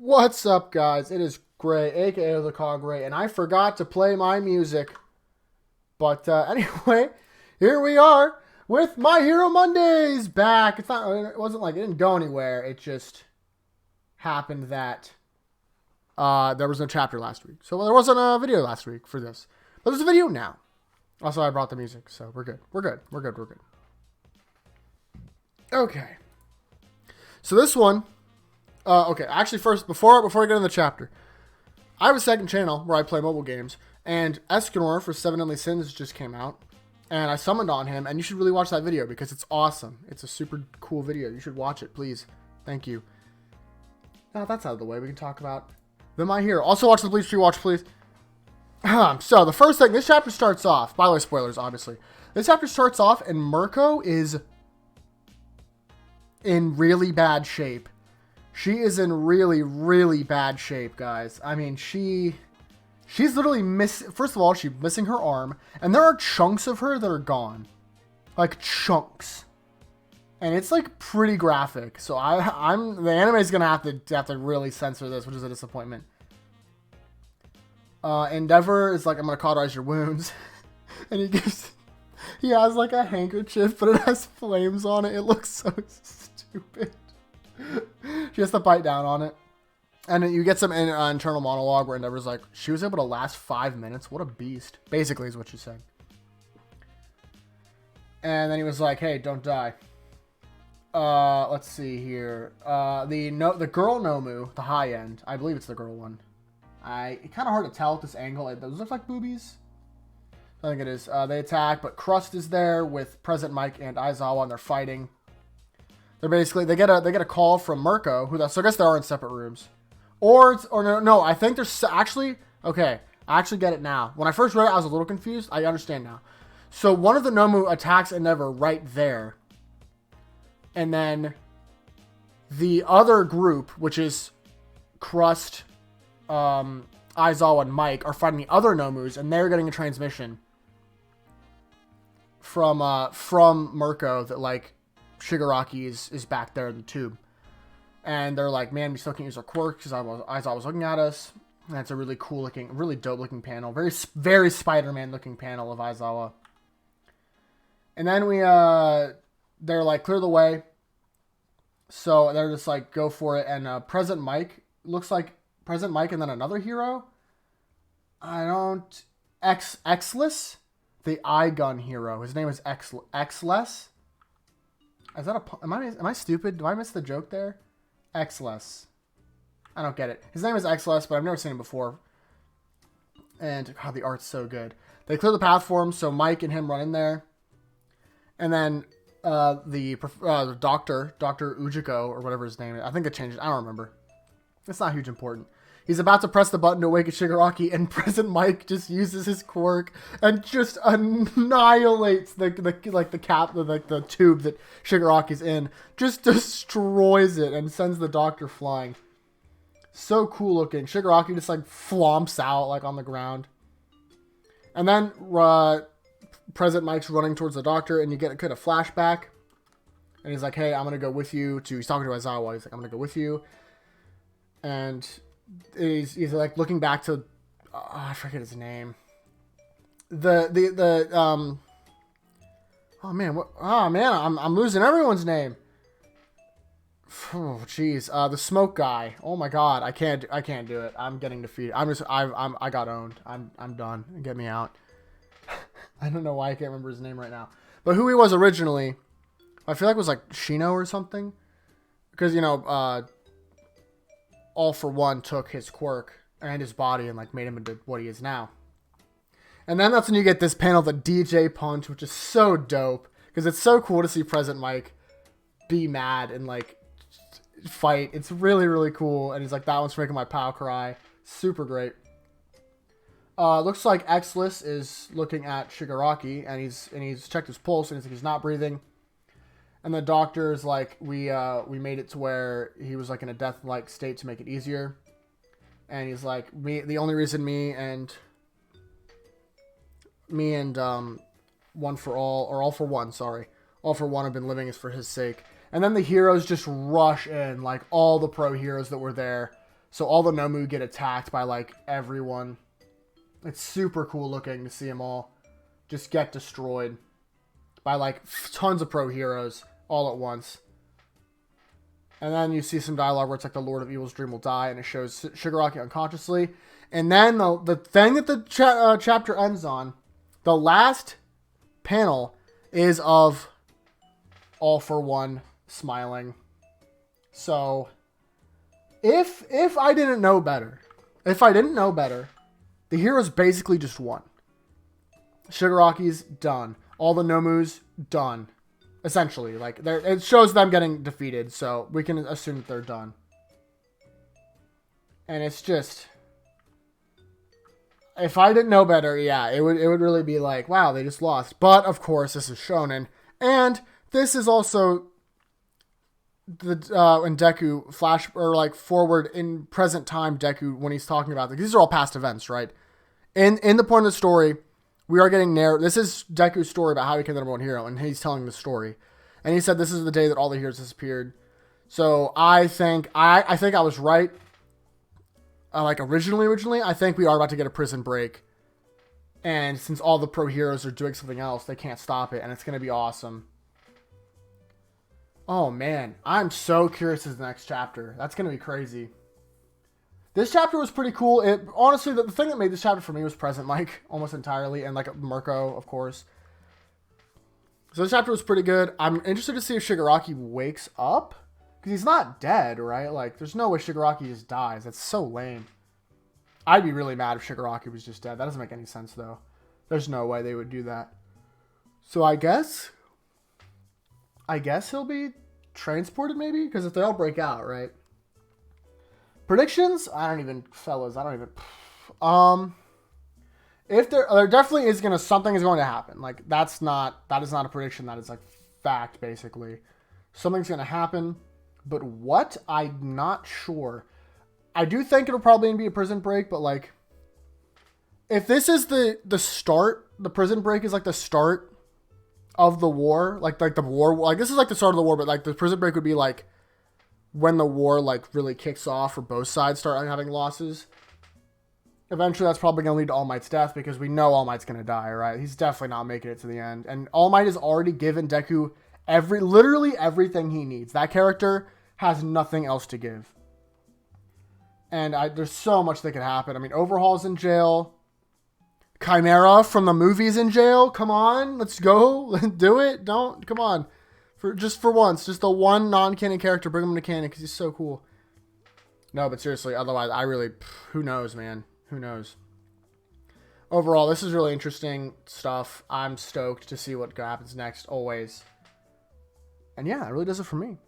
What's up, guys? It is Gray, aka the Cog Ray, and I forgot to play my music. But anyway, here we are with My Hero Mondays back. It wasn't like it didn't go anywhere. It just happened that there was no chapter last week, so there wasn't a video last week for this. But there's a video now. Also, I brought the music, so we're good. We're good. We're good. We're good. Okay. So this one. Okay, actually, first before I get into the chapter, I have a second channel where I play mobile games, and Escanor for Seven Deadly Sins just came out, and I summoned on him, and you should really watch that video because it's awesome. It's a super cool video. You should watch it, please. Thank you. Now that's out of the way. We can talk about the My Hero. Also, watch the Bleach Tree Watch, please. So the first thing, this chapter starts off. By the way, spoilers, obviously. This chapter starts off, and Mirko is in really bad shape. She is in really, really bad shape, guys. I mean, she's literally first of all, she's missing her arm, and there are chunks of her that are gone. Like, chunks. And it's, like, pretty graphic. So the anime's gonna have to really censor this, which is a disappointment. Endeavor is like, I'm gonna cauterize your wounds. And he has, like, a handkerchief, but it has flames on it. It looks so stupid. She has to bite down on it. And then you get some internal monologue where Endeavor's like, she was able to last 5 minutes. What a beast. Basically is what she said. And then he was like, hey, don't die. Let's see here. The girl Nomu, the high end. I believe it's the girl one. It's kind of hard to tell at this angle. Those look like boobies. I think it is. They attack, but Crust is there with Present Mike and Aizawa, and they're fighting. They get a call from Mirko, so I guess they are in separate rooms. Or no, I think there's actually, okay, I actually get it now. When I first read it, I was a little confused. I understand now. So one of the Nomu attacks Endeavor right there. And then the other group, which is Crust, Aizawa, and Mike, are fighting the other Nomus, and they're getting a transmission from Mirko that, like, Shigaraki is back there in the tube. And they're like, man, we still can't use our quirk because Aizawa was looking at us. And it's a really cool looking, really dope looking panel. Very, very Spider-Man looking panel of Aizawa. And then they're like, clear the way. So they're just like, go for it. And Present Mike, looks like Present Mike and then another hero. Xless? The eye gun hero. His name is Xless. Is that am I stupid? Do I miss the joke there? Xless. I don't get it. His name is Xless, but I've never seen him before. And God, the art's so good. They clear the path for him, so Mike and him run in there. And then the doctor, Dr. Ujiko, or whatever his name is. I think it changed. I don't remember. It's not huge important. He's about to press the button to awaken Shigaraki, and Present Mike just uses his quirk and just annihilates the tube that Shigaraki's in. Just destroys it and sends the doctor flying. So cool looking. Shigaraki just like flomps out like on the ground. And then Present Mike's running towards the doctor, and you get a kind of flashback. And he's like, hey, I'm going to go with you to... He's talking to Aizawa. He's like, I'm going to go with you. And... He's like looking back to I forget his name. Oh man, I'm losing everyone's name. Oh jeez, the smoke guy. Oh my god, I can't do it. I'm getting defeated. I got owned. I'm done. Get me out. I don't know why I can't remember his name right now. But who he was originally, I feel like it was like Shino or something. Because All for One took his quirk and his body and like made him into what he is now. And then that's when you get this panel, the DJ Punch, which is so dope because it's so cool to see Present Mike be mad and like fight. It's really, really cool. And he's like, that one's making my pal cry. Super great. Looks like Xless is looking at Shigaraki and he's checked his pulse and he's not breathing. And the doctor is like, we made it to where he was like in a death-like state to make it easier. And he's like, the only reason me and One for All, or All for One, sorry. All for One have been living is for his sake. And then the heroes just rush in, like all the pro heroes that were there So all the Nomu get attacked by like everyone. It's super cool looking to see them all just get destroyed by like tons of pro heroes all at once. And then you see some dialogue where it's like the Lord of Evil's dream will die, and it shows Shigaraki unconsciously. And then the thing that the chapter ends on, the last panel is of All for One smiling. So if I didn't know better, the heroes basically just won. Shigaraki's done. All the Nomus done. Essentially, like it shows them getting defeated, so we can assume that they're done. And it's just, if I didn't know better, yeah, it would really be like, wow, they just lost. But of course, this is shonen, and this is also the in Deku flash or like forward in present time Deku when he's talking about these are all past events, right? In the point of the story, we are getting this is Deku's story about how he became the number one hero, and he's telling the story. And he said this is the day that all the heroes disappeared. So I think I was right. Like originally, I think we are about to get a prison break. And since all the pro heroes are doing something else, they can't stop it, and it's going to be awesome. Oh man, I'm so curious as the next chapter. That's going to be crazy. This chapter was pretty cool. Honestly, the thing that made this chapter for me was Present Mike almost entirely, and like Mirko, of course. So this chapter was pretty good. I'm interested to see if Shigaraki wakes up, because he's not dead, right? Like, there's no way Shigaraki just dies. That's so lame. I'd be really mad if Shigaraki was just dead. That doesn't make any sense, though. There's no way they would do that. So I guess he'll be transported, maybe, because if they all break out, right? Predictions? Fellas, if there definitely is something is going to happen. Like that is not a prediction. That is like fact, basically. Something's going to happen, but what? I'm not sure. I do think it'll probably be a prison break, but like, if this is the start, the prison break is like the start of the war, like the war, like this is like the start of the war, but like the prison break would be like when the war like really kicks off or both sides start having losses. Eventually that's probably going to lead to All Might's death, because we know All Might's going to die, right? He's definitely not making it to the end. And All Might has already given Deku literally everything he needs. That character has nothing else to give. And there's so much that could happen. I mean, Overhaul's in jail. Chimera from the movie's in jail. Come on, let's go. Do it. Come on. For once, just the one non-canon character, bring him to canon because he's so cool. No, but seriously, otherwise, who knows, man? Who knows? Overall, this is really interesting stuff. I'm stoked to see what happens next, always. And yeah, it really does it for me.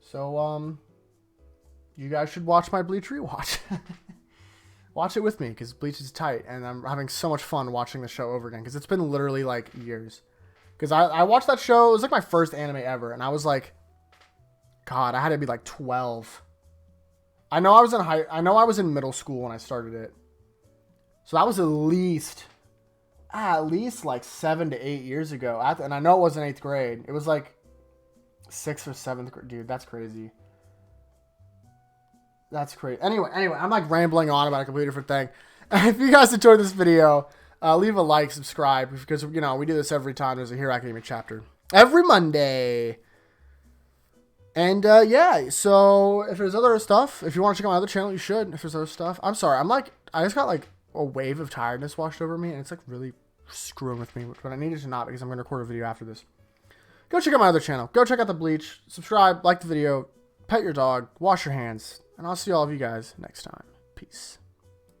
So, you guys should watch my Bleach rewatch. Watch it with me, because Bleach is tight, and I'm having so much fun watching the show over again, because it's been literally, like, years. Because I watched that show, it was like my first anime ever, and I was like, God, I had to be like 12. I know I was in middle school when I started it. So that was at least like 7 to 8 years ago. And I know it wasn't 8th grade. It was like 6th or 7th grade. Dude, that's crazy. That's crazy. Anyway, I'm like rambling on about a completely different thing. If you guys enjoyed this video, leave a like, subscribe, because, you know, we do this every time there's a Hero Academia chapter. Every Monday. And, yeah, so if there's other stuff, if you want to check out my other channel, you should. If there's other stuff. I'm sorry. I just got, like, a wave of tiredness washed over me, and it's, like, really screwing with me. But I needed to not, because I'm going to record a video after this. Go check out my other channel. Go check out the Bleach. Subscribe, like the video, pet your dog, wash your hands. And I'll see all of you guys next time. Peace.